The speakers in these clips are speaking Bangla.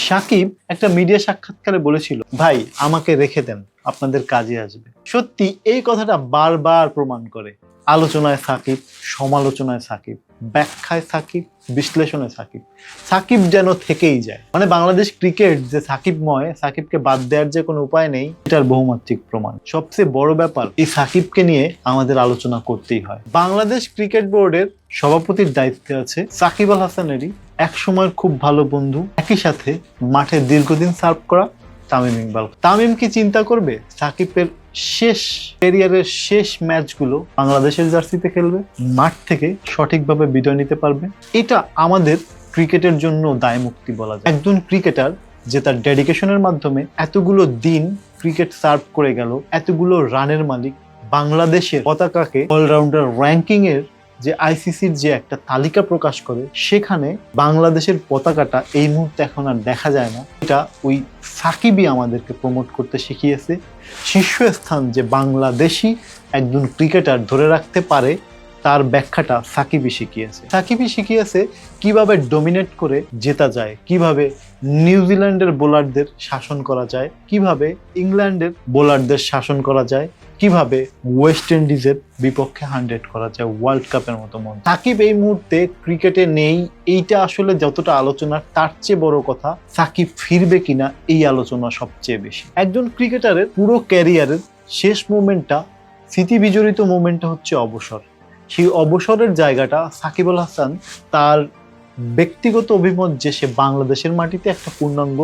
সাকিব একটা মিডিয়া সাক্ষাৎকারে বলেছিল, ভাই আমাকে রেখে দেন, আপনাদের কাজে আসবে। সত্যি এই কথাটা বারবার প্রমাণ করে। আলোচনায় সাকিব, সমালোচনায় সাকিব, ব্যাখ্যায় সাকিব, বিশ্লেষণে সাকিব। সাকিব যেন থেকেই যায়। মানে বাংলাদেশ ক্রিকেট যে সাকিবময়, সাকিবকে বাদ দেওয়ার যে কোনো উপায় নেই, এটার বহুমাত্রিক প্রমাণ। সবচেয়ে বড় ব্যাপার, এই সাকিবকে নিয়ে আমাদের আলোচনা করতেই হয়। বাংলাদেশ ক্রিকেট বোর্ডের সভাপতির দায়িত্বে আছে সাকিব আল হাসানেরই এক সময়ের খুব ভালো বন্ধু, একই সাথে মাঠে দীর্ঘদিন সার্ভ করা তামিম ইকবাল। তামিম কি চিন্তা করবে সাকিবের শেষ ক্যারিয়ারের শেষ ম্যাচগুলো বাংলাদেশের জার্সিতে খেলবে, মাঠ থেকে সঠিকভাবে বিদায় নিতে পারবে? এটা আমাদের ক্রিকেটের জন্য দায়মুক্তি বলা যায়। একজন ক্রিকেটার যে তার ডেডিকেশনের মাধ্যমে এতগুলো দিন ক্রিকেট সার্ভ করে গেল, এতগুলো রানের মালিক, বাংলাদেশের পতাকাকে অলরাউন্ডার র্যাঙ্কিং এর যে আইসিসির যে একটা তালিকা প্রকাশ করে, সেখানে বাংলাদেশের পতাকাটা এই মুহূর্তে এখন আর দেখা যায় না। এটা ওই সাকিবই আমাদেরকে প্রমোট করতে শিখিয়েছে। শীর্ষস্থান যে বাংলাদেশি একজন ক্রিকেটার ধরে রাখতে পারে, তার ব্যাখ্যাটা সাকিবই শিখিয়েছে। সাকিবই শিখিয়েছে কিভাবে ডমিনেট করে জেতা যায়, কিভাবে নিউজিল্যান্ডের বোলারদের শাসন করা যায়, কিভাবে ইংল্যান্ডের বোলারদের শাসন করা যায়, কিভাবে ওয়েস্ট ইন্ডিজের বিপক্ষে 100 করা যায় ওয়ার্ল্ড কাপের মতো মন। সাকিব এই মুহূর্তে ক্রিকেটে নেই, এইটা আসলে যতটা আলোচনা, তার চেয়ে বড় কথা সাকিব ফিরবে কিনা এই আলোচনা সবচেয়ে বেশি। একজন ক্রিকেটারের পুরো ক্যারিয়ারের শেষ মোমেন্টটা, স্মৃতি বিজড়িত মোমেন্টটা হচ্ছে অবসর। সেই অবসরের জায়গাটা সাকিব আল হাসান তার ব্যক্তিগত অভিমত যে সে বাংলাদেশের মাটিতে একটা পূর্ণাঙ্গ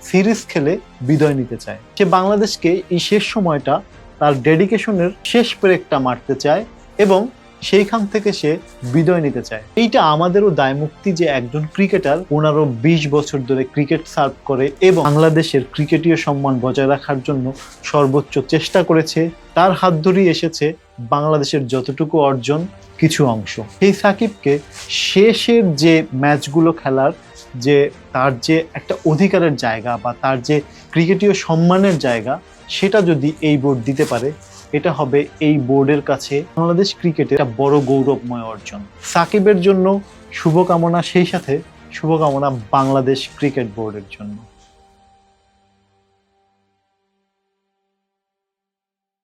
সিরিজ খেলে বিদায় নিতে চায়। সে বাংলাদেশকে এই শেষ সময়টা তার ডেডিকেশনের শেষ ব্রেকটা মারতে চায় এবং সেইখান থেকে সে বিদায় নিতে চায়। এইটা আমাদেরও দায়মুক্তি যে একজন ক্রিকেটার 15-20 বছর ধরে ক্রিকেট সার্ভ করে এবং বাংলাদেশের ক্রিকেটীয় সম্মান বজায় রাখার জন্য সর্বোচ্চ চেষ্টা করেছে। তার হাত ধরেই এসেছে বাংলাদেশের যতটুকু অর্জন, কিছু অংশ। সেই সাকিবকে শেষের যে ম্যাচগুলো খেলার যে তার যে একটা অধিকারের জায়গা বা তার যে ক্রিকেটীয় সম্মানের জায়গা, সেটা যদি এই বোর্ড দিতে পারে, এটা হবে এই বোর্ডের কাছে বাংলাদেশ ক্রিকেটের একটা বড় গৌরবময় অর্জন। সাকিবের জন্য শুভকামনা, সেই সাথে শুভকামনা বাংলাদেশ ক্রিকেট বোর্ডের জন্য।